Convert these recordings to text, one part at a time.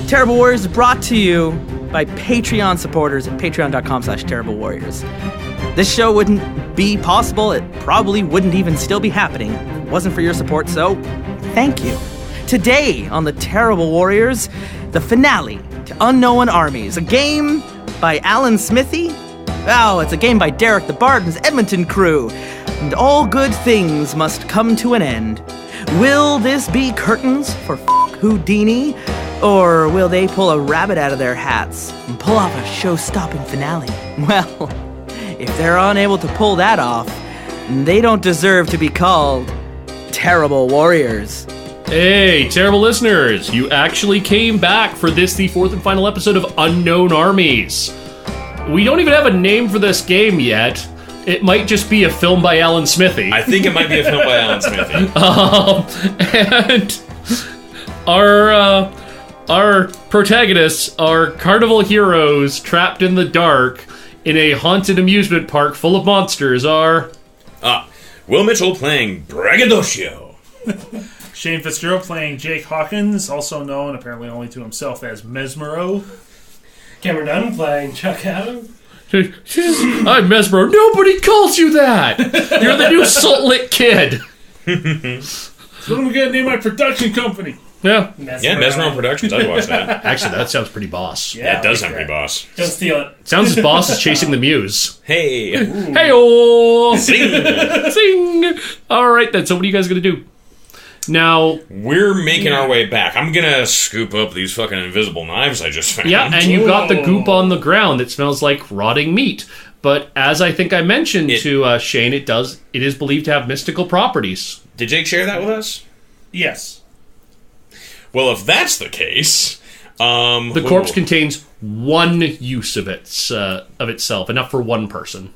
Terrible Warriors is brought to you by Patreon supporters at patreon.com/terriblewarriors. This show wouldn't be possible. It probably wouldn't even still be happening if it wasn't for your support, so thank you. Today on the Terrible Warriors, the finale to Unknown Armies, a game by Alan Smithy. Oh, it's a game by Derek the Bard and his Edmonton crew. And all good things must come to an end. Will this be curtains for Houdini? Or will they pull a rabbit out of their hats and pull off a show-stopping finale? Well, if they're unable to pull that off, they don't deserve to be called Terrible Warriors. Hey, terrible listeners, you actually came back for this, the fourth and final episode of Unknown Armies. We don't even have a name for this game yet. It might just be a film by Alan Smithy. I think it might be a film by Alan Smithy. And our protagonists are carnival heroes trapped in the dark in a haunted amusement park full of monsters are... Will Mitchell playing Braggadocio. Shane Fitzgerald playing Jake Hawkins, also known apparently only to himself as Mesmero. Cameron Dunn playing Chuck Adams. I'm Mesmero. Nobody calls you that. You're the new Salt Lick Kid. So I'm going to name my production company. Yeah. Mesmero Productions. I'd watch that. Actually, that sounds pretty boss. Yeah, it does sound pretty boss. Don't steal it. Sounds as boss as chasing the muse. Hey. Hey-oh. Zing. Zing. All right, then. So what are you guys going to do? Now... We're making our way back. I'm going to scoop up these fucking invisible knives I just found. Yeah, and you got the goop on the ground that smells like rotting meat. But as I think I mentioned to Shane, it is believed to have mystical properties. Did Jake share that with us? Yes. Well, if that's the case... the corpse contains one use of itself, enough for one person.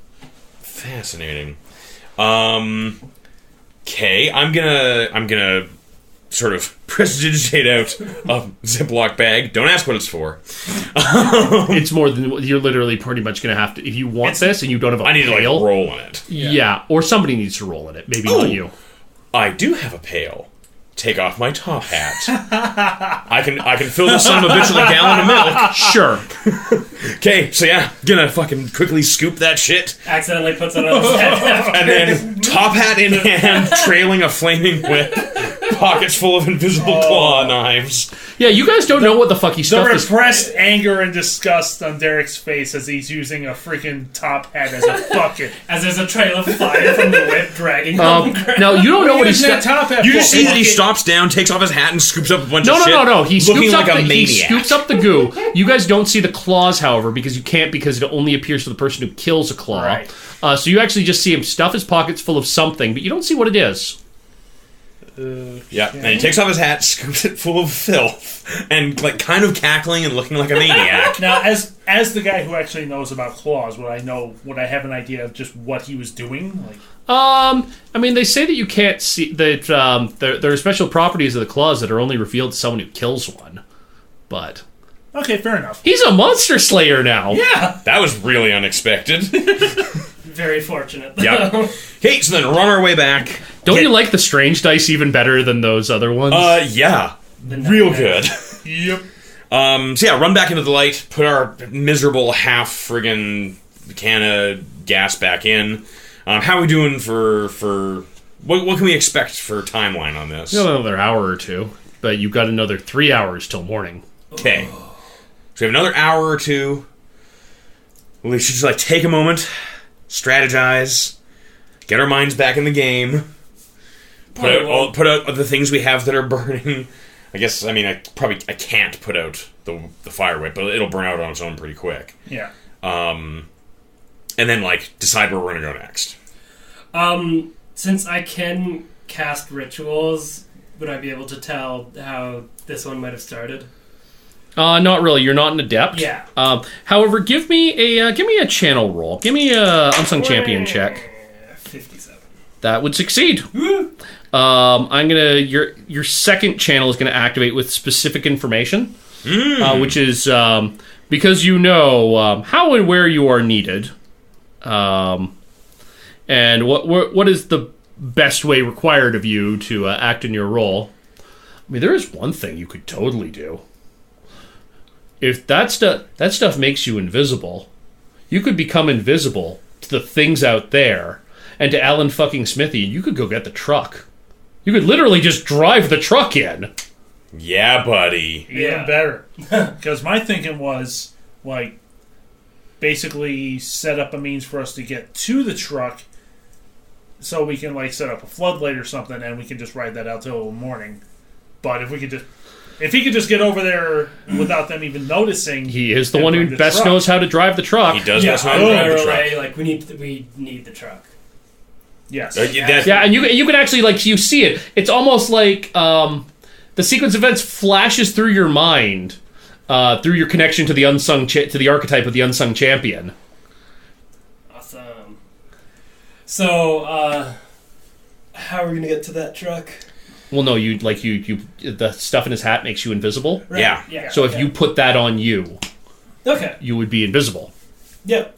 Fascinating. Okay, I'm gonna sort of prestidigitate out a Ziploc bag. Don't ask what it's for. It's more than you're literally pretty much gonna have to. If you want this and you don't have a I need pail, to roll in it. Yeah, or somebody needs to roll in it. Maybe not you. I do have a pail. Take off my top hat. I can fill this son of a bitch with a gallon of milk. Sure. Okay, so yeah, gonna fucking quickly scoop that shit. Accidentally puts it on his head. And then, top hat in hand, trailing a flaming whip, pockets full of invisible claw knives. Yeah, you guys don't know what the fuck he The stuffed is. repressed anger and disgust on Derek's face as he's using a freaking top hat as a bucket. As there's a trail of fire from the whip dragging on the ground. Now, you don't know what he's that top hat You for? just see that he stops down, takes off his hat, and scoops up a bunch of shit. No. He looking scoops, like up a he maniac. scoops up the goo. You guys don't see the claws, however, because you can't, because it only appears to the person who kills a claw. Right. So you actually just see him stuff his pockets full of something, but you don't see what it is. Yeah, and he takes off his hat, scoops it full of filth, and like kind of cackling and looking like a maniac. Now, as the guy who actually knows about claws, would I have an idea of just what he was doing? Like, I mean, they say that you can't see that there are special properties of the claws that are only revealed to someone who kills one. But okay, fair enough. he's a monster slayer now. Yeah, That was really unexpected. Very fortunate. Yep. Okay, so then run our way back. Don't you like the strange dice even better than those other ones? Yeah. Real good. Yep. So yeah, run back into the light, put our miserable half friggin' can of gas back in. How are we doing for what can we expect for timeline on this? You have another hour or two, but you've got another 3 hours till morning. Okay. So we have another hour or two. We should just take a moment, strategize, get our minds back in the game, put out the things we have that are burning. I guess, I mean, I can't put out the fire whip, but it'll burn out on its own pretty quick. Yeah. And then, decide where we're going to go next. Since I can cast rituals, would I be able to tell how this one might have started? Not really. You're not an adept. Yeah. However, give me a channel roll. Give me a unsung champion check. 57. That would succeed. I'm gonna your second channel is gonna activate with specific information, which is because you know how and where you are needed, and what is the best way required of you to act in your role. I mean, there is one thing you could totally do. if that stuff makes you invisible, you could become invisible to the things out there and to Alan fucking Smithy, and you could go get the truck. You could literally just drive the truck in. Yeah, buddy. Even better. Because my thinking was, like, basically set up a means for us to get to the truck so we can, like, set up a floodlight or something and we can just ride that out till morning. But if he could just get over there without them even noticing... He is the one who best knows how to drive the truck. He does best know how to drive the truck. Like, we need the truck. Yes. Yeah, and you can actually, like, you see it. It's almost like the sequence of events flashes through your mind through your connection to the to the archetype of the unsung champion. Awesome. So, how are we gonna get to that truck? Well, no, you the stuff in his hat makes you invisible. Right. Yeah. So if you put that on you, okay, you would be invisible. Yep.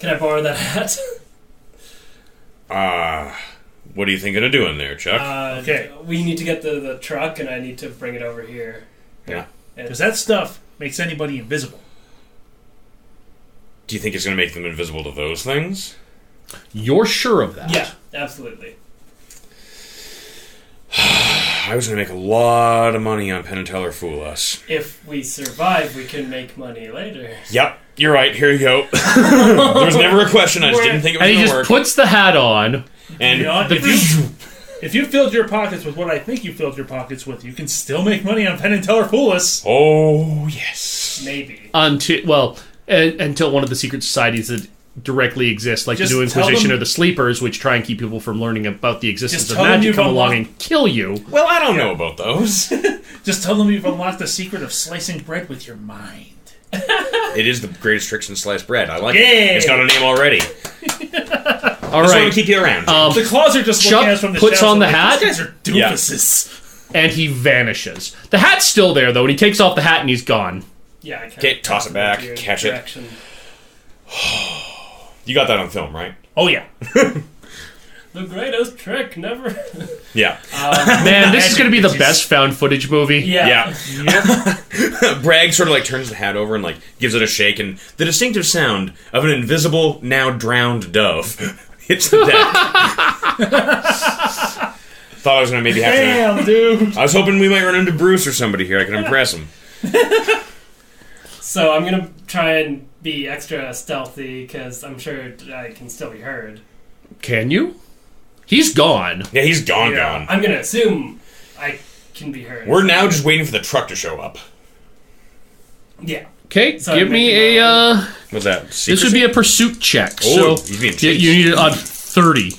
Can I borrow that hat? What are you thinking of doing there, Chuck? Okay. We need to get the truck, and I need to bring it over here. Yeah. Because that stuff makes anybody invisible. Do you think it's going to make them invisible to those things? You're sure of that? Yeah, absolutely. I was going to make a lot of money on Penn and Teller Fool Us. If we survive, we can make money later. Yep, you're right. Here you go. There was never a question. I just didn't think it was going to work. And he just puts the hat on. And you know, if you filled your pockets with what I think you filled your pockets with, you can still make money on Penn and Teller Fool Us. Oh, yes. Maybe. Until one of the secret societies that directly exist, like Just the New Inquisition or the Sleepers, which try and keep people from learning about the existence of tell them magic, you've come along unlocked- and kill you. Well, I don't know about those. Just tell them you've unlocked the secret of slicing bread with your mind. It is the greatest tricks in sliced bread. I like Yeah. it. It's got a name already. All Just want right. to keep you around. The claws are just Chuck looking at us from the puts shadows on the like, hat. These guys are doofuses. And he vanishes. The hat's still there, though, and he takes off the hat and he's gone. Yeah, I can. Okay, toss it back, catch it. You got that on film, right? Oh, yeah. The greatest trick never. Yeah. Man, this is going to be the best found footage movie. Yeah. Bragg sort of like turns the hat over and like gives it a shake, and the distinctive sound of an invisible, now drowned dove hits the deck. Thought I was going to maybe have to... Damn, dude. I was hoping we might run into Bruce or somebody here. I could impress him. So I'm gonna try and be extra stealthy because I'm sure I can still be heard. Can you? He's gone. Yeah, he's gone. I'm gonna assume I can be heard. We're now just waiting for the truck to show up. Yeah. Okay, So give I'm me making a... What's that? This would be a pursuit check. Oh, so he's being you chased. need it on 30.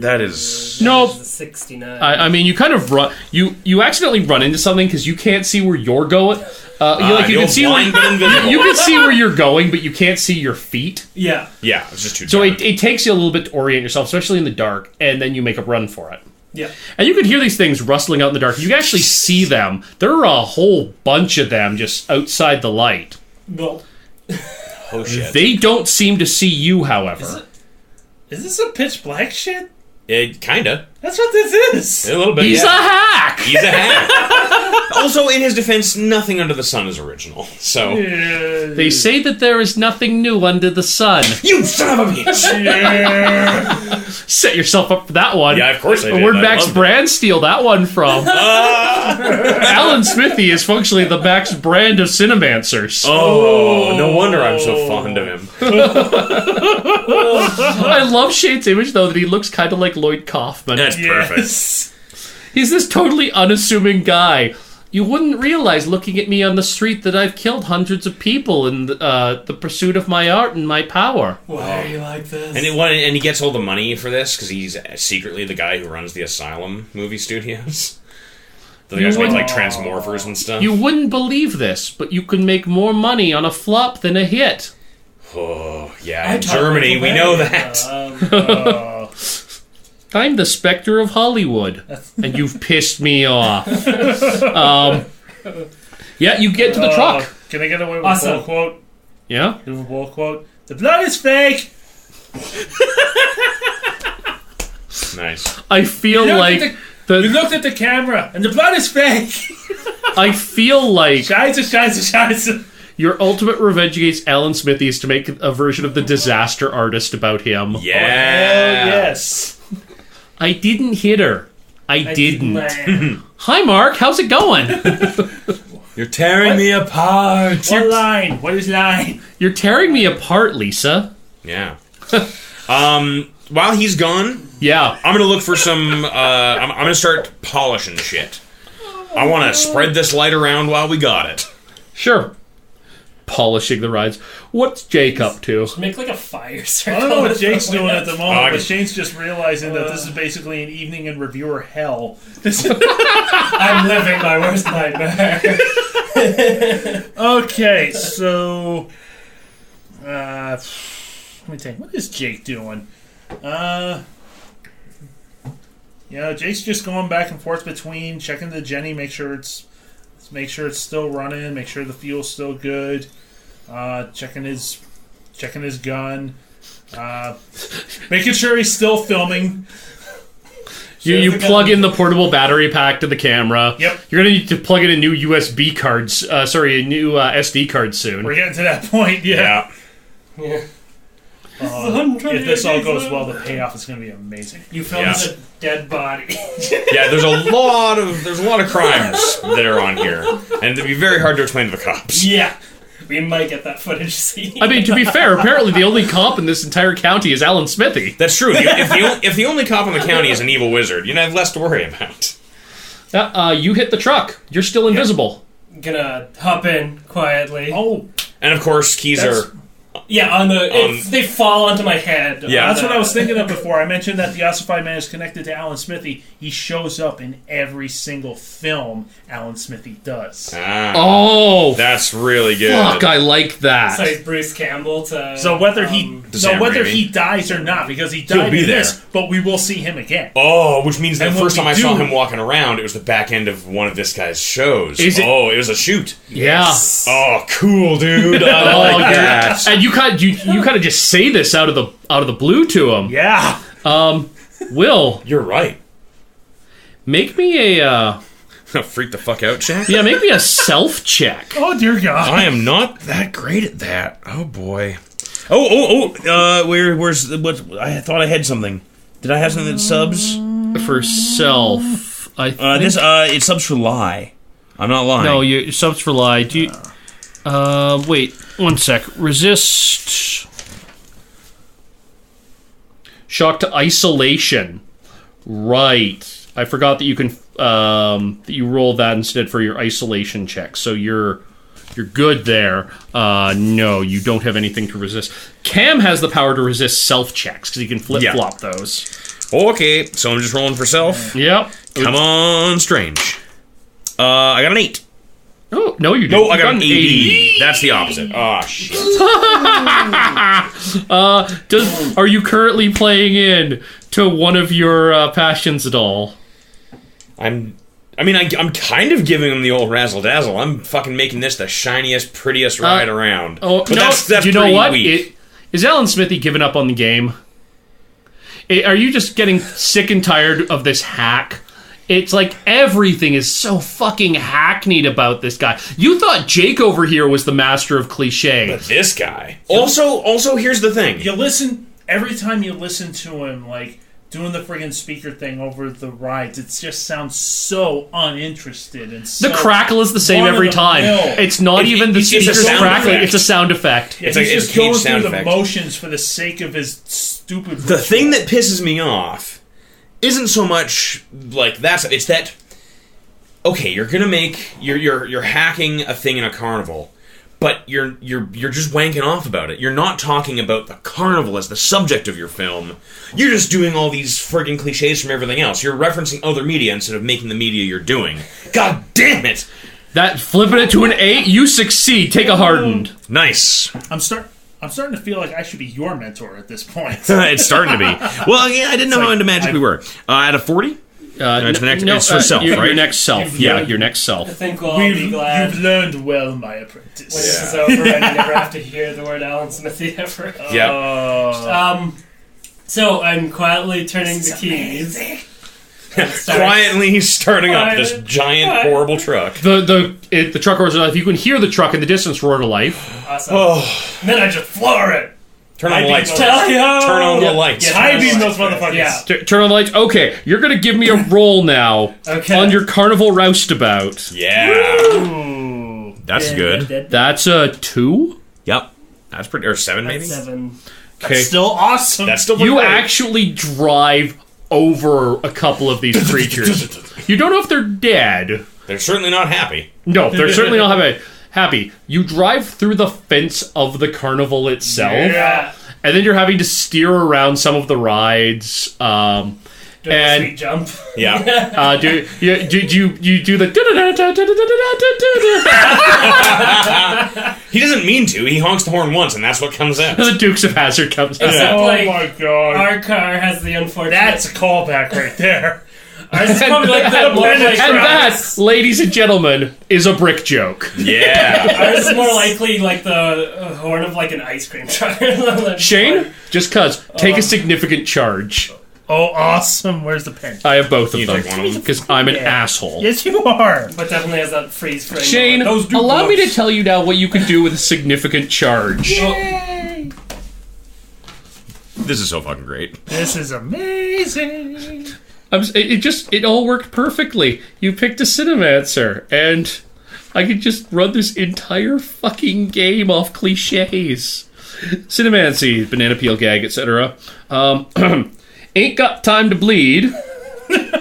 That is... Nope. 69. I mean, you kind of run. You accidentally run into something because you can't see where you're going. You can see blind but invisible. you can see where you're going, but you can't see your feet. Yeah. Yeah, it's just too So dark. it takes you a little bit to orient yourself, especially in the dark, and then you make a run for it. Yeah. And you can hear these things rustling out in the dark. You can actually see them. There are a whole bunch of them just outside the light. Well, Oh, shit. They don't seem to see you, however. Is this a pitch black shit? Kinda. That's what this is. A little bit, He's yeah. a hack! He's a hack. Also, in his defense, nothing under the sun is original. So... They say that there is nothing new under the sun. You son of a bitch! Set yourself up for that one. Yeah, of course I did. Where'd I Max loved it. Brand steal that one from? Alan Smithy is functionally the Max Brand of Cinemancers. Oh, no wonder I'm so fond of him. I love Shade's image, though, that he looks kind of like Lloyd Kaufman. That's perfect. He's this totally unassuming guy. You wouldn't realize looking at me on the street that I've killed hundreds of people in the pursuit of my art and my power. why are you like this? And he gets all the money for this because he's secretly the guy who runs the Asylum movie studios. The guys who make like Transmorphers and stuff. You wouldn't believe this, but you can make more money on a flop than a hit. Oh, yeah. I In talk Germany, like we a know man. that. I'm the specter of Hollywood, and you've pissed me off. Yeah, you get to the truck. Can I get away with Awesome. a bull quote? Yeah? Do a bull quote? The blood is fake! Nice. I feel You like looked the You looked at the camera, and the blood is fake! I feel like Scheiße. your ultimate revenge against Alan Smithy is to make a version of the Disaster Artist about him. Yeah. Hell yes. I didn't hit her. I didn't. Land. Hi, Mark. How's it going? You're tearing me apart. What line? What is line? You're tearing me apart, Lisa. Yeah. While he's gone, Yeah. I'm gonna look for some. I'm gonna start polishing shit. I want to spread this light around while we got it. Sure. Polishing the rides. What's Jake up to? Make like a fire I circle. don't know what Jake's doing at the moment, I but can- Shane's just realizing that this is basically an evening in reviewer hell. I'm living my worst nightmare. Okay, so let me think. What is Jake doing? Jake's just going back and forth between checking the Jenny, make sure it's still running, make sure the fuel's still good. Checking his gun, making sure he's still filming. You plug in the portable battery pack to the camera. Yep. You're going to need to plug in a new USB cards. A new SD card soon. We're getting to that point. Yeah. Yeah. If this all goes well, the payoff is going to be amazing. You filmed Yeah. a dead body. Yeah, there's a lot of crimes that are on here, and it'd be very hard to explain to the cops. Yeah. We might get that footage seen. I mean, to be fair, apparently the only cop in this entire county is Alan Smithy. That's true. If the only cop in the county is an evil wizard, you have less to worry about. You hit the truck. You're still invisible. Gonna hop in quietly. Oh, And of course, keys That's- are. Yeah, they fall onto my head. Yeah. that's what I was thinking of before. I mentioned that the ossified man is connected to Alan Smithy. He shows up in every single film Alan Smithy does. Oh, That's really good. fuck! I like that. So he's Bruce Campbell to. So whether he Sam Raimi. he dies or not, because he He'll died be in there. this, but we will see him again. Oh, which means that And the when first we time I saw do- him walking around, it was the back end of one of this guy's shows. Is it- Oh, it was a shoot. Yeah. Oh, cool, dude. I like that. And you kind of just say this out of the blue to him. Yeah. Will, You're right. make me a Freak the fuck out, Jack. make me a self check. Oh dear God. I am not that great at that. Oh boy. Where's what? I thought I had something. Did I have something that subs? For self. I think, It subs for lie. I'm not lying. no, you subs for lie. Do you, wait 1 sec. Resist shock to isolation. Right. I forgot that you can that you roll that instead for your isolation check. So you're good there. No, you don't have anything to resist. Cam has the power to resist self checks because he can flip flop those. Okay, so I'm just rolling for self. Yep. Come on, strange. I got an 8. Oh no, you didn't. No, I got You an 80. That's the opposite. Oh shit. Are you currently playing in to one of your passions at all? I'm kind of giving him the old razzle dazzle. I'm fucking making this the shiniest, prettiest ride around. Oh, But no, that's you know pretty what? weak. Is Alan Smithy giving up on the game? Are you just getting sick and tired of this hack? It's like everything is so fucking hackneyed about this guy. You thought Jake over here was the master of cliche. But this guy. Also, here's the thing. You listen every time you listen to him, like doing the friggin' speaker thing over the rides. It just sounds so uninterested and so The crackle is the same every time. run-of-the-mill. It's not even the it's a speakers sound crackling, effect. it's a sound effect. Yeah, It's he's like- just it's a cage going sound through the effect. motions for the sake of his stupid. The thing that pisses me off isn't so much like that. It's that. Okay, you're gonna make you're hacking a thing in a carnival, but you're just wanking off about it. You're not talking about the carnival as the subject of your film. You're just doing all these friggin' cliches from everything else. You're referencing other media instead of making the media you're doing. God damn it! That flipping it to an 8, you succeed. Take a hardened. Nice. I'm starting to feel like I should be your mentor at this point. It's starting to be. Well, yeah, I didn't know how into magic we were. At a 40? It's for self, your right? next self. Yeah, your next self. I think we'll all be glad You've learned well, my apprentice. when this is over and you never have to hear the word Alan Smithy ever. Yeah. So I'm quietly turning the keys. Quietly starting up this giant, horrible truck. The truck roars to life. You can hear the truck in the distance roar to life. Awesome. Oh, And then I just floor it. turn on the lights. Turn Turn on the lights. Yeah. I beam those motherfuckers. Yeah. Turn on the lights. Okay, you're gonna give me a roll now Okay. on your carnival roustabout. Yeah. That's good. That's a 2. Yep. That's pretty. Or 7, maybe? 7. Okay, Still awesome. That's still you pretty great. actually drive over a couple of these creatures. You don't know if they're dead. They're certainly not happy. No, they're certainly not happy. You drive through the fence of the carnival itself, Yeah. and then you're having to steer around some of the rides. Doing a And- sweet jump. Yeah. Do you do the He doesn't mean to. He honks the horn once, and that's what comes out. the Dukes of Hazzard comes out. Except, Oh like, my god. our car has the unfortunate... That's a callback right there. Ours is probably like the more like... And that, ladies and gentlemen, is a brick joke. Yeah. Ours is more likely like the horn of like an ice cream truck. Shane, just cuz, take a significant charge. Oh, awesome. Where's the pen? I have both of You them take one of them. because I'm an asshole. Yes, you are. But definitely has that freeze frame. Shane, Those do allow me to books. tell you now what you can do with a significant charge. This is so fucking great. This is amazing. It all worked perfectly. You picked a Cinemancer, and I could just run this entire fucking game off cliches. Cinemancy, banana peel gag, etc. Ain't got time to bleed.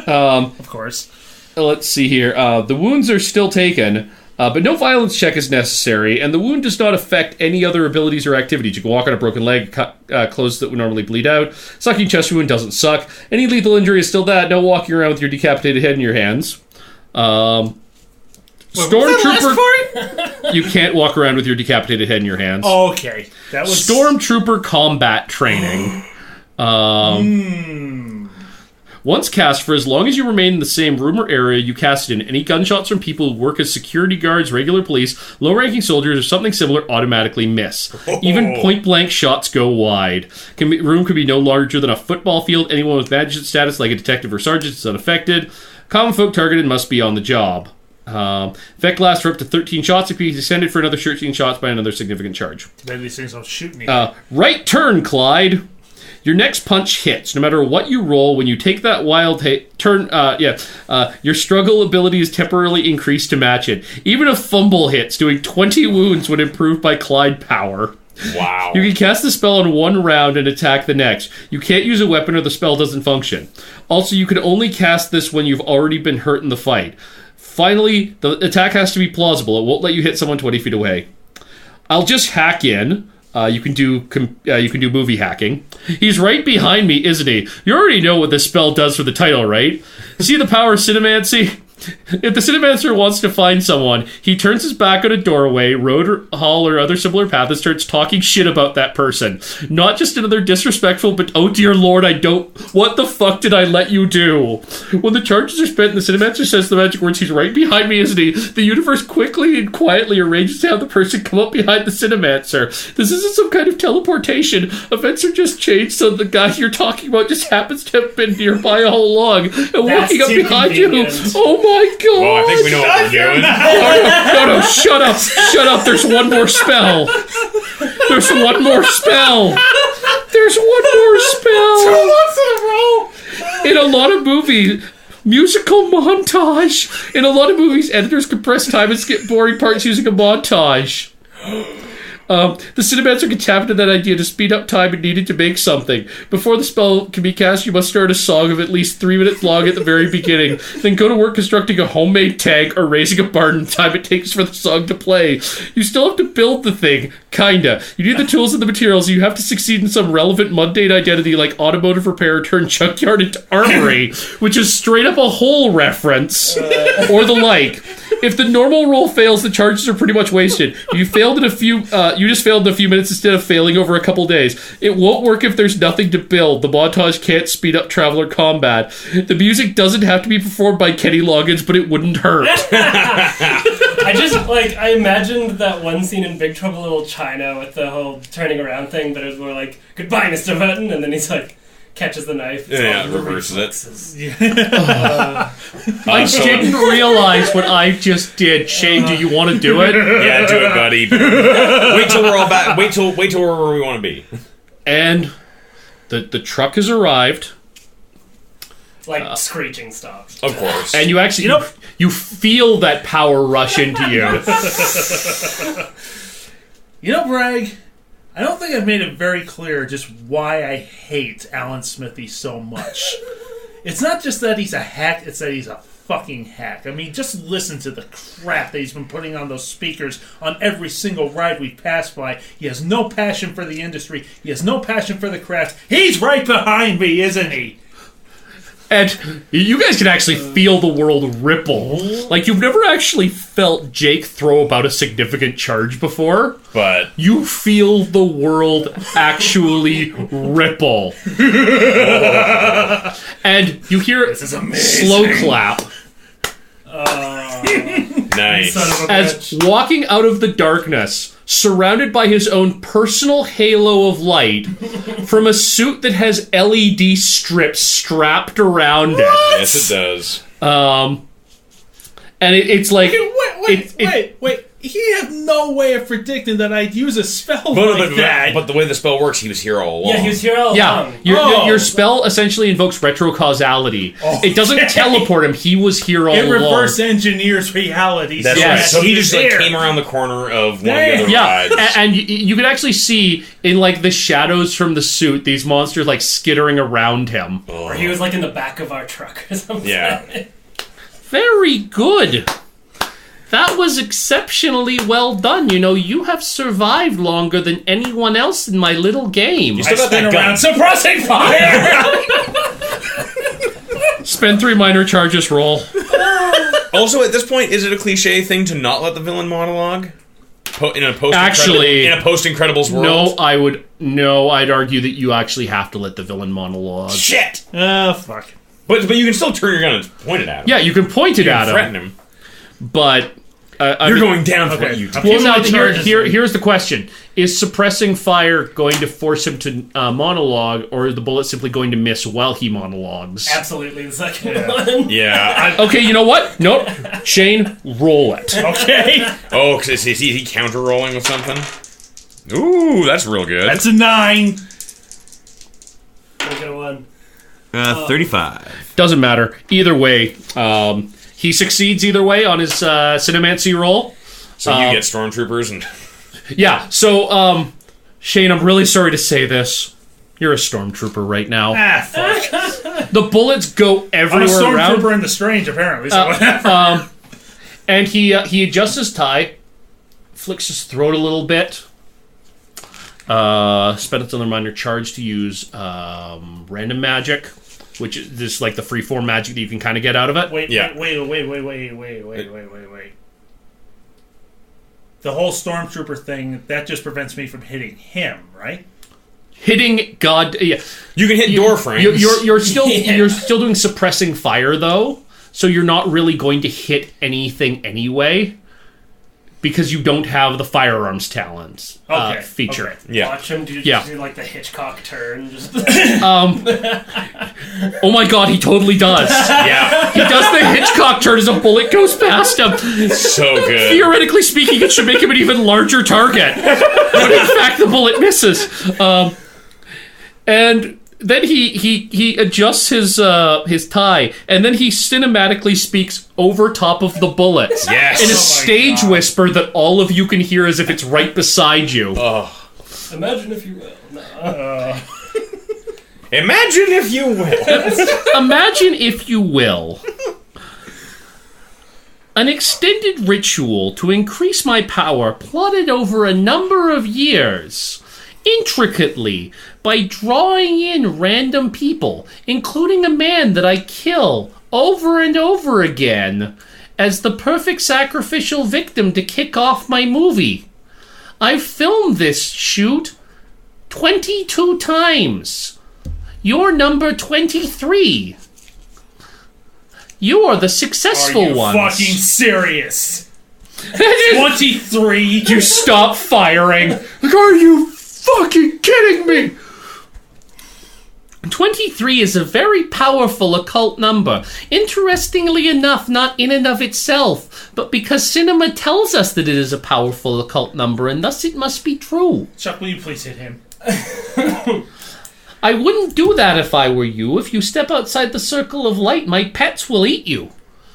Of course. Let's see here. The wounds are still taken, but no violence check is necessary, and the wound does not affect any other abilities or activities. You can walk on a broken leg, cut clothes that would normally bleed out. Sucking chest wound doesn't suck. Any lethal injury is still that. No walking around with your decapitated head in your hands. Stormtrooper, you can't walk around with your decapitated head in your hands. Okay. That was... Stormtrooper combat training. Once cast, for as long as you remain in the same room or area you cast it in, any gunshots from people who work as security guards, regular police, low-ranking soldiers, or something similar automatically miss. Even point-blank shots go wide. Room could be no larger than a football field. Anyone with magic status, like a detective or sergeant, is unaffected. Common folk targeted must be on the job. Effect lasts for up to 13 shots. It can be extended for another 13 shots by another significant charge. Maybe these things don't shoot me. Right turn, Clyde. Your next punch hits. No matter what you roll, when you take that wild turn, your struggle ability is temporarily increased to match it. Even a fumble hits, doing 20 wounds when improved by Clyde power. Wow. You can cast the spell in one round and attack the next. You can't use a weapon or the spell doesn't function. Also, you can only cast this when you've already been hurt in the fight. Finally, the attack has to be plausible. It won't let you hit someone 20 feet away. I'll just hack in. You can do movie hacking. He's right behind me, isn't he? You already know what this spell does for the title, right? See the power of Cinemancy? If the Cinemancer wants to find someone, he turns his back on a doorway, road, or hall, or other similar path and starts talking shit about that person. Not just another disrespectful, but oh dear lord, what the fuck did I let you do? When the charges are spent and the Cinemancer says the magic words, he's right behind me, isn't he? The universe quickly and quietly arranges to have the person come up behind the Cinemancer. This isn't some kind of teleportation. Events are just changed so the guy you're talking about just happens to have been nearby all along and walking up too behind you. convenient. Oh my god! Well, I think we know what we're doing. No, shut up. Shut up. There's one more spell. There's one more spell. There's one more spell. In a lot of movies, musical montage. In a lot of movies, editors compress time and skip boring parts using a montage. The Cinemancer can tap into that idea to speed up time and needed to make something. Before the spell can be cast, you must start a song of at least 3 minutes long at the very beginning. Then go to work constructing a homemade tank or raising a barn in the time it takes for the song to play. You still have to build the thing, kinda. You need the tools and the materials. You have to succeed in some relevant mundane identity like automotive repair turn junkyard into armory, which is straight up a whole reference, or the like. If the normal roll fails, the charges are pretty much wasted. You just failed in a few minutes instead of failing over a couple days. It won't work if there's nothing to build. The montage can't speed up traveler combat. The music doesn't have to be performed by Kenny Loggins, but it wouldn't hurt. I imagined that one scene in Big Trouble in Little China with the whole turning around thing, but it was more like, goodbye, Mr. Hutton, and then he's like, catches the knife. Yeah, reverses it. I didn't realize what I just did. Shane, do you want to do it? Yeah, do it, buddy. Wait till we're all back. Wait till we're where we want to be. And the truck has arrived. Like screeching stops. Of course. And you actually you feel that power rush into you. You know, Bragg, I don't think I've made it very clear just why I hate Alan Smithy so much. It's not just that he's a hack, it's that he's a fucking hack. I mean, just listen to the crap that he's been putting on those speakers on every single ride we pass by. He has no passion for the industry. He has no passion for the craft. He's right behind me, isn't he? And you guys can actually feel the world ripple. Like, you've never actually felt Jake throw about a significant charge before. But you feel the world actually ripple. And you hear a slow clap. nice. As walking out of the darkness, surrounded by his own personal halo of light, from a suit that has LED strips strapped around it. Yes, it does. And it's like... Wait. He had no way of predicting that I'd use a spell that. But the way the spell works, he was here all along. Yeah, he was here all along. Your spell essentially invokes retrocausality. It doesn't teleport him. He was here all along. It reverse engineers reality. That's right. So he just came around the corner of one of the other rides. And you can actually see in like the shadows from the suit these monsters like skittering around him. Or he was like in the back of our truck or something. Yeah. Very good. That was exceptionally well done. You know, you have survived longer than anyone else in my little game. You still got that gun. Suppressing fire! Spend 3 minor charges, roll. Also, at this point, is it a cliche thing to not let the villain monologue? In a post-Incredibles world? I'd argue that you actually have to let the villain monologue. Shit! Oh, fuck. But you can still turn your gun and point it at him. Yeah, you can point it at him. Threaten him. But... You're going down for what you do. Well, now, here's the question. Is suppressing fire going to force him to monologue, or is the bullet simply going to miss while he monologues? Absolutely the second one. Yeah. Okay, you know what? Nope. Shane, roll it. Okay. Oh, because is he counter-rolling with something? Ooh, that's real good. That's a 9. Look at a 1. 35. Doesn't matter. Either way, he succeeds either way on his Cinemancy roll. So you get stormtroopers and... Yeah, so, Shane, I'm really sorry to say this. You're a stormtrooper right now. Fuck. The bullets go everywhere I'm a around. stormtrooper in the Strange, apparently, so whatever. And he adjusts his tie, flicks his throat a little bit, spends another minor charge to use random magic, which is just like the freeform magic that you can kind of get out of it. Wait. The whole stormtrooper thing, that just prevents me from hitting him, right? Hitting God, yeah. You can hit door frames. You're still doing suppressing fire though, so you're not really going to hit anything anyway, because you don't have the firearms talents feature. Okay. Yeah. Watch him do like the Hitchcock turn. Just Oh my god, he totally does. Yeah. He does the Hitchcock turn as a bullet goes past him. So good. Theoretically speaking, it should make him an even larger target. But in fact, the bullet misses. And then he adjusts his tie, and then he cinematically speaks over top of the bullets. Yes. In a stage whisper that all of you can hear as if it's right beside you. imagine if you will. Imagine if you will. Imagine if you will. An extended ritual to increase my power plotted over a number of years, intricately, by drawing in random people, including a man that I kill over and over again, as the perfect sacrificial victim to kick off my movie. I've filmed this shoot 22 times. You're number 23. You are the successful ones. Are you fucking serious? 23? You stop firing. Like, are you fucking kidding me? 23 is a very powerful occult number. Interestingly enough, not in and of itself, but because cinema tells us that it is a powerful occult number, and thus it must be true. Chuck, will you please hit him? I wouldn't do that if I were you. If you step outside the circle of light, my pets will eat you.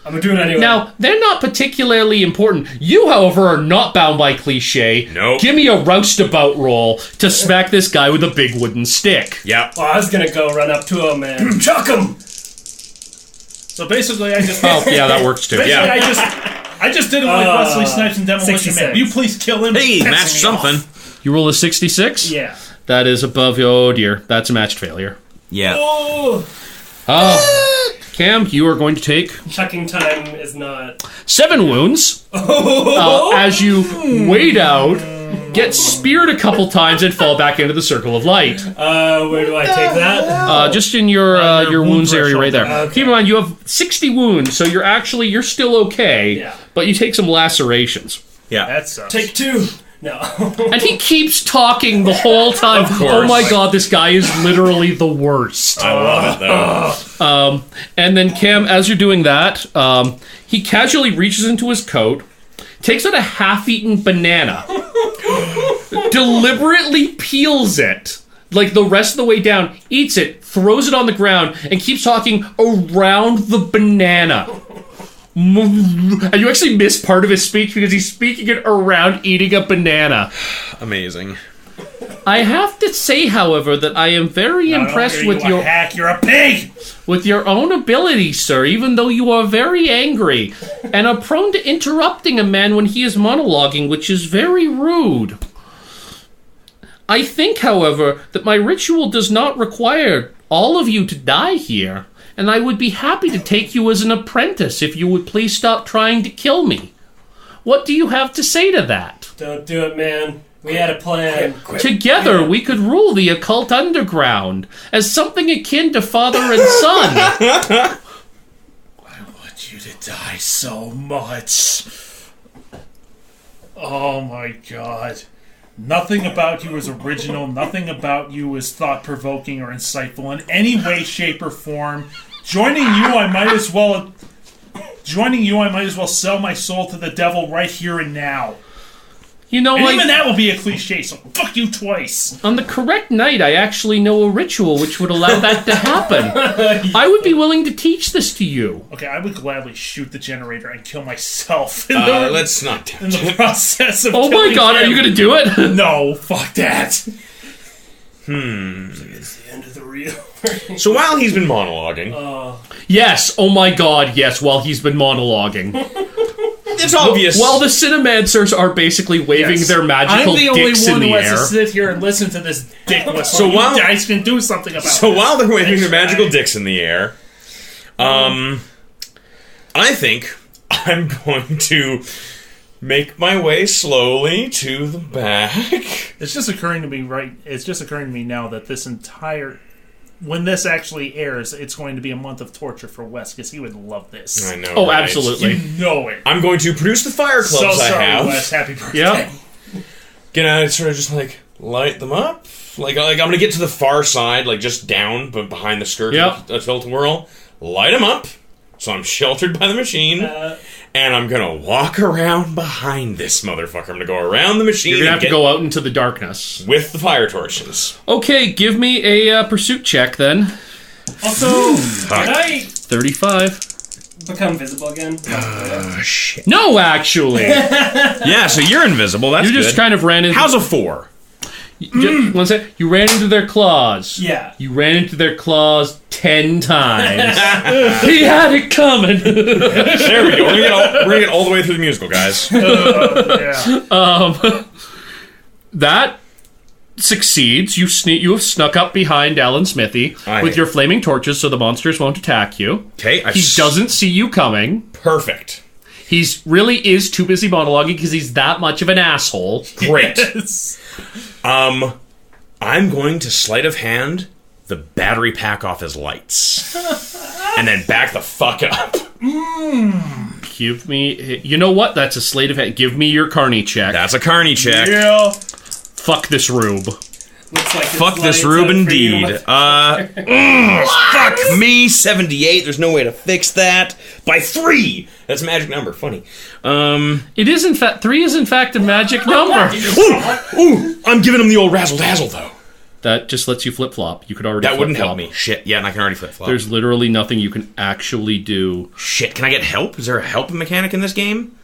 I'm gonna do it anyway. Now, they're not particularly important. You, however, are not bound by cliche. Nope. Give me a roustabout roll to smack this guy with a big wooden stick. Yep. Well, I was gonna go run up to him and chuck him. So basically, I just... Oh, yeah, that works too. Basically, Yeah. I just did it like Wesley Snipes and Demolition 66. Man. Will you please kill him? Hey, Pissing matched me something. off. You roll a 66? Yeah. That is above... Oh, dear. That's a matched failure. Yeah. Oh. Cam, you are going to take Chucking time is not. 7 wounds as you wade out, get speared a couple times, and fall back into the circle of light. Where do I take that? Just in your wound wounds area right there. Okay. Keep in mind, you have 60 wounds, so you're still okay, Yeah. but you take some lacerations. Yeah. That sucks. Take 2. No. And he keeps talking the whole time. Of course. Oh my god, this guy is literally the worst. I love it, though. And then Cam, as you're doing that, he casually reaches into his coat, takes out a half-eaten banana, deliberately peels it, like the rest of the way down, eats it, throws it on the ground, and keeps talking around the banana. And you actually miss part of his speech because he's speaking it around eating a banana. Amazing. I have to say, however, that I am very impressed with You're a hack. You're a pig. with your own ability, sir, even though you are very angry and are prone to interrupting a man when he is monologuing, which is very rude. I think, however, that my ritual does not require all of you to die here, and I would be happy to take you as an apprentice if you would please stop trying to kill me. What do you have to say to that? Don't do it, man. We had a plan. Together, we could rule the occult underground as something akin to father and son. I want you to die so much. Oh my god. Nothing about you is original. Nothing about you is thought-provoking or insightful in any way, shape, or form. Joining you, I might as well sell my soul to the devil right here and now. You know, And even that will be a cliche, so fuck you twice. on the correct night, I actually know a ritual which would allow that to happen. I would be willing to teach this to you. Okay, I would gladly shoot the generator and kill myself in Let's not in the process of Oh my killing god, are him. you gonna do it? No, fuck that. It's the end of the reel. So while he's been monologuing, Yes, oh my god, yes, while he's been monologuing. it's obvious. While the Cinemancers are basically waving Yes. their magical I'm the only dicks one in who the has air. to sit here and listen to this dick whistle. So You while- guys can do something about So it. while they're waving their Thanks, magical guy. dicks in the air, I think I'm going to make my way slowly to the back. It's just occurring to me now that this entire... When this actually airs, it's going to be a month of torture for Wes, because he would love this. I know. Oh, right? absolutely. You know it. I'm going to produce the fire So clubs I sorry, have. Wes. Happy birthday. Yep. Gonna sort of just like light them up. Like I'm gonna get to the far side, like just down, but behind the skirt Yep. of a tilt-a-whirl. Light them up, so I'm sheltered by the machine. And I'm gonna walk around behind this motherfucker. I'm gonna go around the machine. You're gonna have and to go out into the darkness. with the fire torches. Okay, give me a pursuit check then. Also, can I 35. become visible again? Shit. No, actually. Yeah, so you're invisible. That's You just good. kind of ran into... How's a 4? One sec. You ran into their claws. Yeah. You ran into their claws 10 times. He had it coming. There we go. We're gonna get all the way through the musical, guys. Yeah. That succeeds. You have snuck up behind Alan Smithy Aye. with your flaming torches so the monsters won't attack you. Okay, He doesn't see you coming. Perfect. He's really is too busy monologuing because he's that much of an asshole. Great. Yes. I'm going to sleight of hand the battery pack off his lights. And then back the fuck up. Give me... You know what? That's a sleight of hand. Give me your carny check. That's a carny check. Yeah. Fuck this rube. Looks like Fuck it's this lights Rube out for you. indeed. Fuck me, 78. There's no way to fix that. By 3. That's a magic number. Funny. It is in fact 3 is in fact a magic number. Ooh, I'm giving him the old razzle dazzle though. That just lets you flip flop. You could already. That wouldn't flip-flop. help me. Shit. Yeah, and I can already flip flop. There's literally nothing you can actually do. Shit. Can I get help? Is there a help mechanic in this game?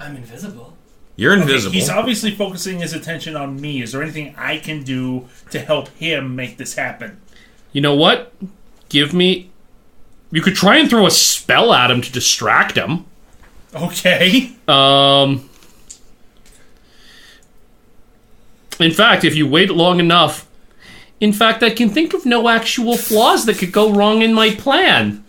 I'm invisible. You're invisible. He's obviously focusing his attention on me. Is there anything I can do to help him make this happen? You know what? Give me. You could try and throw a spell at him to distract him. Okay. In fact, if you wait long enough, in fact, I can think of no actual flaws that could go wrong in my plan.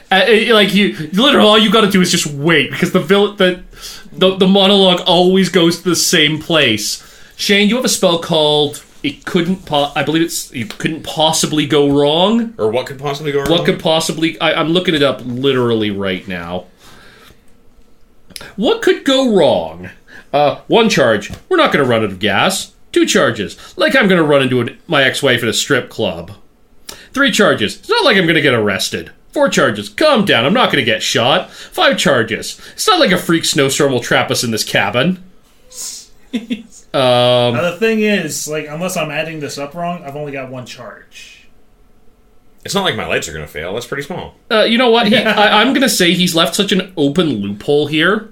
Like you, literally, all you got to do is just wait because the monologue always goes to the same place. Shane, you have a spell called "It Couldn't." I believe it's "It Couldn't Possibly Go Wrong." Or what could possibly go wrong? What could possibly? I'm looking it up literally right now. What could go wrong? 1 charge. We're not going to run out of gas. 2 charges. Like I'm going to run into my ex-wife at a strip club. 3 charges. It's not like I'm going to get arrested. 4 charges. Calm down. I'm not going to get shot. 5 charges. It's not like a freak snowstorm will trap us in this cabin. Now the thing is, like, unless I'm adding this up wrong, I've only got 1 charge. It's not like my lights are going to fail. That's pretty small. You know what? I'm going to say he's left such an open loophole here.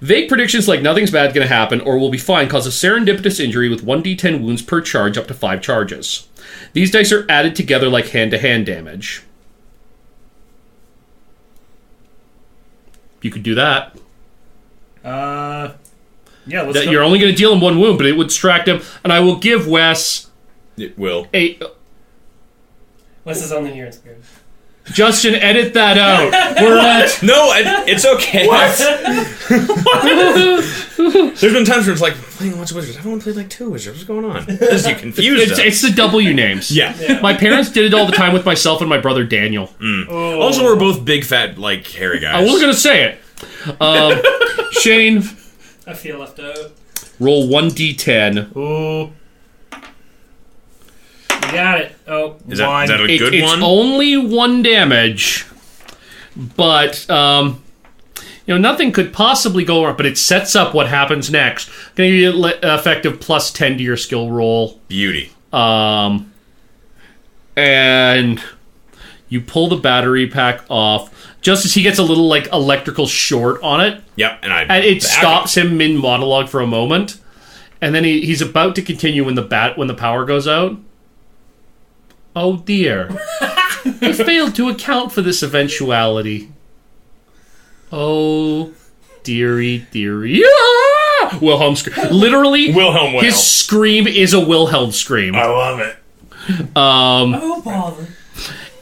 Vague predictions like nothing's bad going to happen or will be fine cause a serendipitous injury with 1d10 wounds per charge up to 5 charges. These dice are added together like hand-to-hand damage. You could do that. Yeah, let's go. You're only going to deal him 1 wound, but it would distract him. And I will give Wes It will. a... Wes is only here in spirit. Justin, edit that out. We're at... No, it's okay. There's been times where it's like, playing lots of wizards. Everyone played like 2 wizards. What's going on? Because you confused us. It's the W names. Yeah. My parents did it all the time with myself and my brother Daniel. Oh. Also, we're both big, fat, like, hairy guys. I wasn't going to say it. Shane, I feel left out. roll 1d10. Ooh. You got it. Oh, Is that a good It's one? only 1 damage, but nothing could possibly go wrong. But it sets up what happens next. Going to give you an effective plus 10 to your skill roll, Beauty. and you pull the battery pack off. Just as he gets a little like electrical short on it, Yep, and it stops him mid monologue for a moment, and then he's about to continue when the power goes out. Oh dear. I failed to account for this eventuality. Oh, dearie. Ah! Wilhelm scream. Literally, Wilhelm wail. his scream is a Wilhelm scream. I love it. oh bother.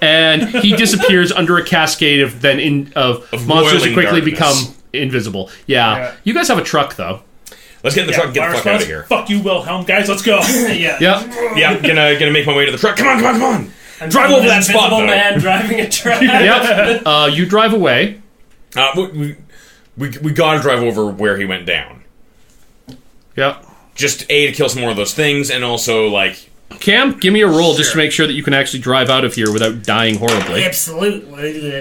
And he disappears under a cascade of monsters that boiling quickly darkness. become invisible. Yeah. You guys have a truck, though. Let's get in the truck and get the fuck out of here. Fuck you, Wilhelm. Guys, let's go. Yeah. Yep. Yeah, gonna make my way to the truck. Come on. Drive over that spot, Invisible though. man driving a truck. Yep. You drive away. We gotta drive over where he went down. Yep. Just to kill some more of those things, and also, like... Cam, give me a roll just to make sure that you can actually drive out of here without dying horribly. Absolutely.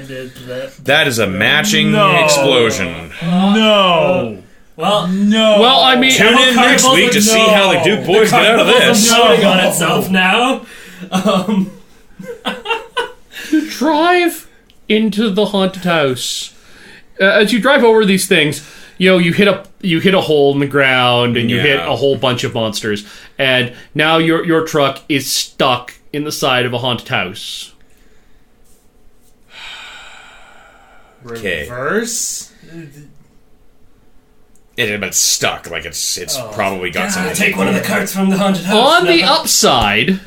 That is a matching No. explosion. No. Well, No. Well, I mean, Tune in next week to see how the Duke boys get out of this. shooting on itself now. drive into the haunted house. As you drive over these things, you hit a hole in the ground and you hit a whole bunch of monsters, and now your truck is stuck in the side of a haunted house. Okay. Reverse? It's stuck. Like, it's probably got something. Take one of the carts from the haunted house. On the upside,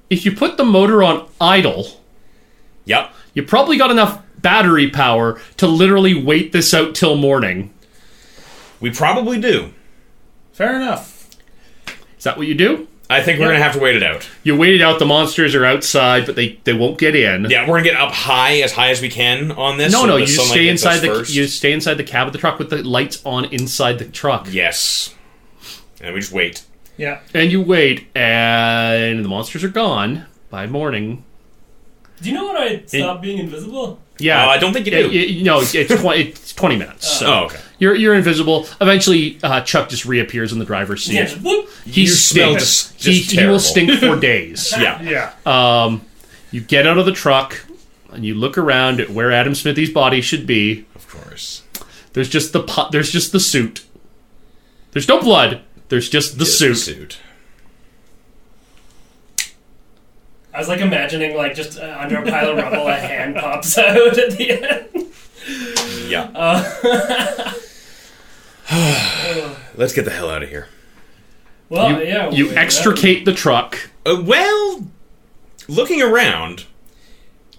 if you put the motor on idle, Yep. you probably got enough battery power to literally wait this out till morning. We probably do. Fair enough. Is that what you do? I think we're going to have to wait it out. You wait it out, the monsters are outside, but they won't get in. Yeah, we're going to get up high as we can on this. No, so you the just sunlight stay hits us inside first. you stay inside the cab of the truck with the lights on inside the truck. Yes. And we just wait. Yeah. And you wait, and the monsters are gone by morning. Do you know when I stopped being invisible? Yeah. I don't think you do. No, it's 20 minutes. So okay. You're invisible. Eventually, Chuck just reappears in the driver's seat. Yeah, whoop. He smell stinks. just He will terrible. stink for days. Yeah. Yeah. You get out of the truck, and you look around at where Adam Smithy's body should be. Of course. There's just the suit. There's no blood. There's just the suit. I was like imagining like just under a pile of rubble a hand pops out at the end. Yeah. Let's get the hell out of here. Well, You extricate the truck. Well, looking around,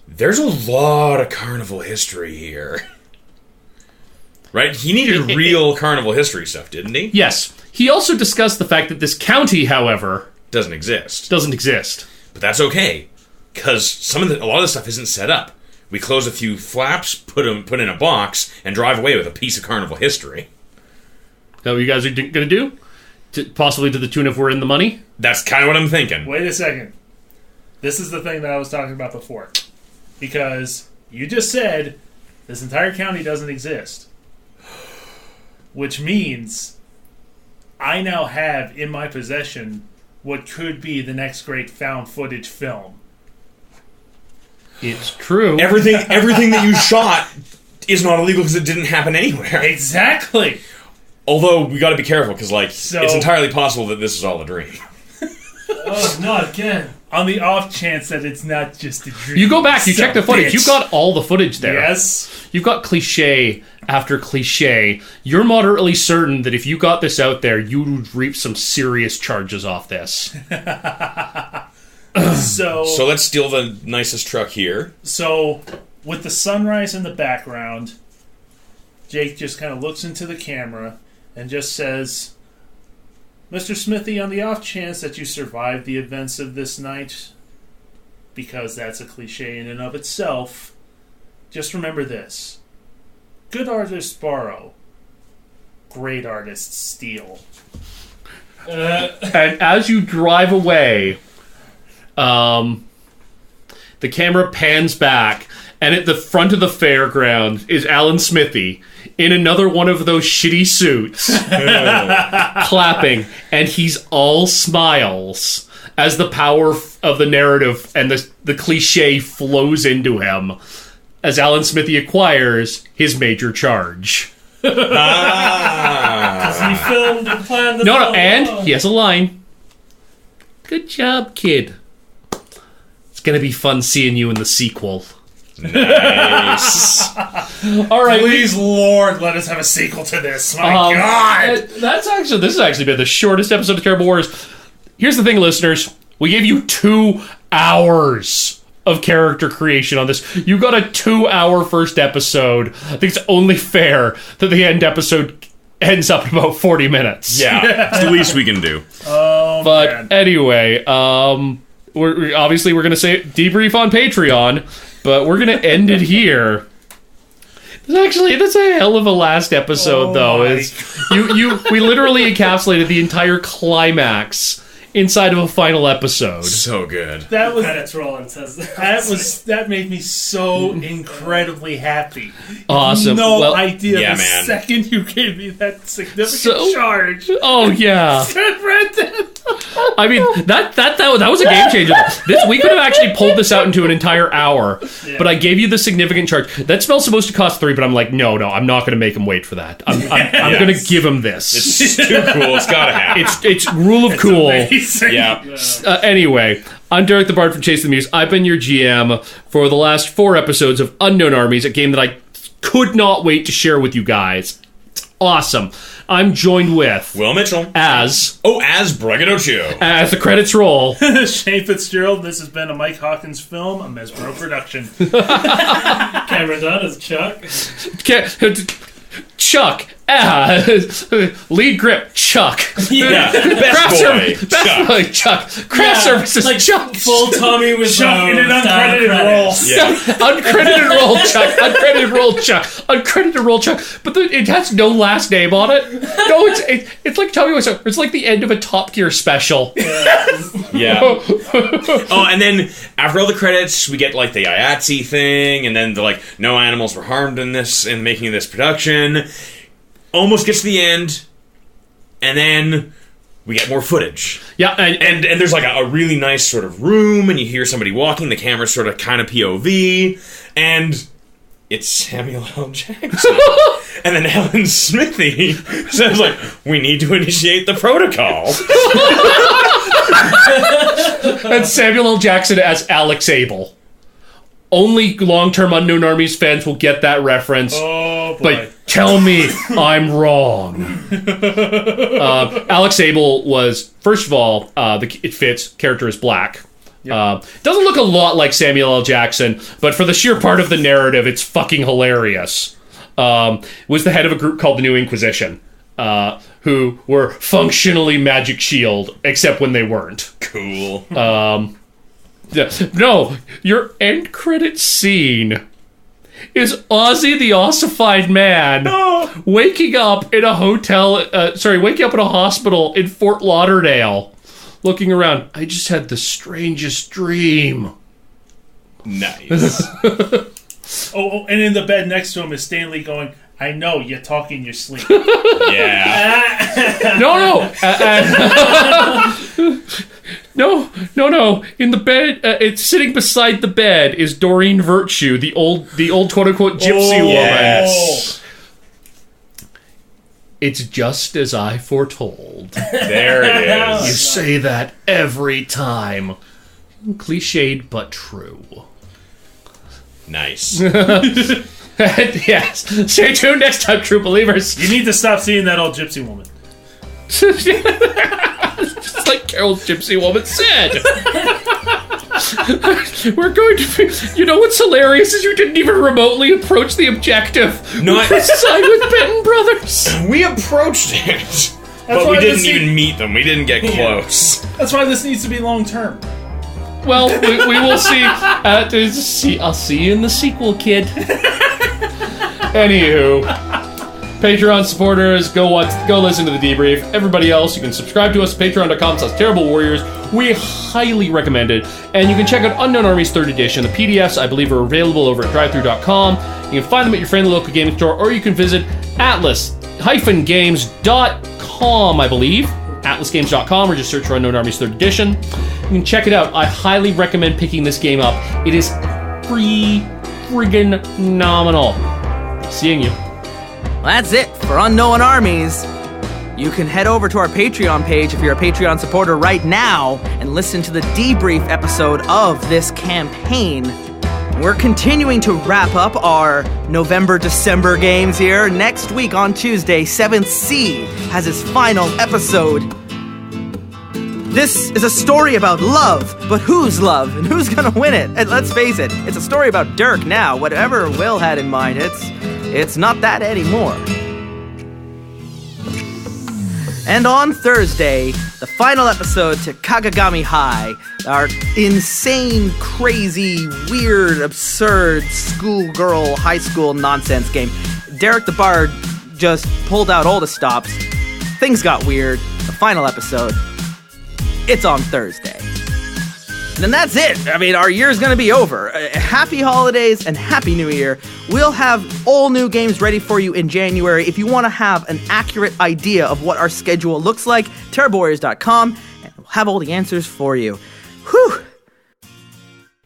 there's a lot of carnival history here. Right? He needed real carnival history stuff, didn't he? Yes. He also discussed the fact that this county, however, Doesn't exist. doesn't exist. But that's okay, because a lot of the stuff isn't set up. We close a few flaps, put in a box, and drive away with a piece of carnival history. Is that what you guys are going to do? Possibly to the tune of we're in the money? That's kind of what I'm thinking. Wait a second. This is the thing that I was talking about before. Because you just said this entire county doesn't exist. Which means I now have in my possession what could be the next great found footage film. It's true. Everything that you shot is not illegal because it didn't happen anywhere. Exactly. Although, we gotta be careful, because, So- it's entirely possible that this is all a dream. Oh, not again. On the off chance that it's not just a dream. You go back, you check the footage. Bitch. You've got all the footage there. Yes. You've got cliche after cliche. You're moderately certain that if you got this out there, you would reap some serious charges off this. So let's steal the nicest truck here. So, with the sunrise in the background, Jake just kind of looks into the camera and just says, Mr. Smithy, on the off chance that you survive the events of this night, because that's a cliche in and of itself, just remember this. Good artists borrow. Great artists steal. And as you drive away, the camera pans back, and at the front of the fairground is Alan Smithy in another one of those shitty suits, clapping, and he's all smiles as the power of the narrative and the cliche flows into him as Alan Smithy acquires his major charge. Because he filmed and planned the No, film. and he has a line. Good job, kid. It's gonna be fun seeing you in the sequel. Nice. All right, Please, Lord, let us have a sequel to this. My God! this has actually been the shortest episode of Terrible Warriors. Here's the thing, listeners. We gave you 2 hours of character creation on this. You got a 2-hour first episode. I think it's only fair that the end episode ends up in about 40 minutes. Yeah, it's the least we can do. Oh, But man. anyway, we're obviously going to say debrief on Patreon, but we're going to end it here. That's a hell of a last episode, though. my We literally encapsulated the entire climax inside of a final episode. So good. That was Credits roll and says that. that made me so incredibly happy. Awesome. No Well, idea yeah, the man. second you gave me that significant So- charge. Oh yeah. Brendan. I mean that was a game changer. We could have actually pulled this out into an entire hour, but I gave you the significant charge. That spell's supposed to cost 3, but I'm like, no, I'm not going to make him wait for that. I'm going to give him this. It's too cool. It's gotta happen. It's rule of cool. Amazing. Yeah. Anyway, I'm Derek the Bard from Chase the Muse. I've been your GM for the last 4 episodes of Unknown Armies, a game that I could not wait to share with you guys. It's awesome. I'm joined with Will Mitchell. as Braggadocio. the credits roll. Shane Fitzgerald, this has been a Mike Hawkins film, a Mesbro production. Cameron Dunn is Chuck. Chuck. Lead grip, Chuck. Yeah, best boy, Chuck. Craft services, like Chuck. Full Tommy with Chuck in an uncredited role. Uncredited roll, Chuck. Uncredited roll, Chuck. Uncredited roll, Chuck. But it has no last name on it. No, it's like Tommy was. It's like the end of a Top Gear special. Yeah. Oh, and then after all the credits, we get like the IATSE thing, and then the like no animals were harmed in the making of this production. Almost gets to the end, and then we get more footage. Yeah, and there's like a really nice sort of room, and you hear somebody walking. The camera's sort of kind of POV, and it's Samuel L. Jackson. And then Helen Smithy says, like, we need to initiate the protocol. And Samuel L. Jackson as Alex Abel. Only long-term Unknown Armies fans will get that reference. Oh, boy. But tell me I'm wrong. Alex Abel was, first of all, it fits. Character is black. Yep. Doesn't look a lot like Samuel L. Jackson, but for the sheer part of the narrative, it's fucking hilarious. Was the head of a group called the New Inquisition, who were functionally Magic S.H.I.E.L.D., except when they weren't. Cool. No, your end credit scene is Ozzy the Ossified Man waking up in a waking up in a hospital in Fort Lauderdale, looking around. I just had the strangest dream. Nice. Oh, and in the bed next to him is Stanley going, I know, you talk in your sleep. Yeah. No. No. In the bed, it's sitting beside the bed is Doreen Virtue, the old quote-unquote gypsy woman. Yes. It's just as I foretold. There it is. You say that every time. Cliched, but true. Nice. Yes. Stay tuned next time, true believers. You need to stop seeing that old gypsy woman. Just like Carol's gypsy woman said. We're going to be... You know what's hilarious is you didn't even remotely approach the objective. No, Side with Benton Brothers. We approached it. But we didn't even meet them. We didn't get close. That's why this needs to be long term. Well, we will see. I'll see you in the sequel, kid. Anywho, Patreon supporters, go listen to the debrief. Everybody else, you can subscribe to us at patreon.com/terriblewarriors. We highly recommend it. And you can check out Unknown Armies 3rd Edition. The PDFs, I believe, are available over at drivethru.com. You can find them at your friendly local gaming store, or you can visit atlas-games.com, I believe. atlasgames.com, or just search for Unknown Armies 3rd Edition. You can check it out. I highly recommend picking this game up. It is friggin' phenomenal. Seeing you. That's it for Unknown Armies. You can head over to our Patreon page if you're a Patreon supporter right now and listen to the debrief episode of this campaign. We're continuing to wrap up our November-December games here. Next week on Tuesday, 7th Sea has its final episode. This is a story about love, but whose love and who's gonna win it? And let's face it, it's a story about Dirk now. Whatever Will had in mind, it's not that anymore. And on Thursday, the final episode to Kagagami High, our insane, crazy, weird, absurd schoolgirl high school nonsense game. Derek the Bard just pulled out all the stops. Things got weird. The final episode. It's on Thursday. And that's it. I mean, our year's gonna be over. Happy holidays and Happy New Year. We'll have all new games ready for you in January. If you want to have an accurate idea of what our schedule looks like, terriblewarriors.com, and we'll have all the answers for you. Whew!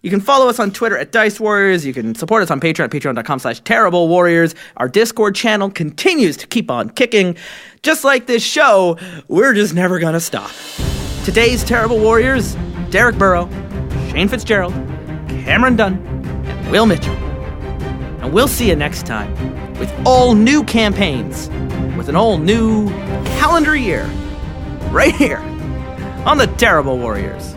You can follow us on Twitter at Dice Warriors. You can support us on Patreon at patreon.com/terriblewarriors. Our Discord channel continues to keep on kicking. Just like this show, we're just never gonna stop. Today's Terrible Warriors: Derek Burrow, Shane Fitzgerald, Cameron Dunn, and Will Mitchell. And we'll see you next time with all new campaigns, with an all new calendar year, right here on the Terrible Warriors.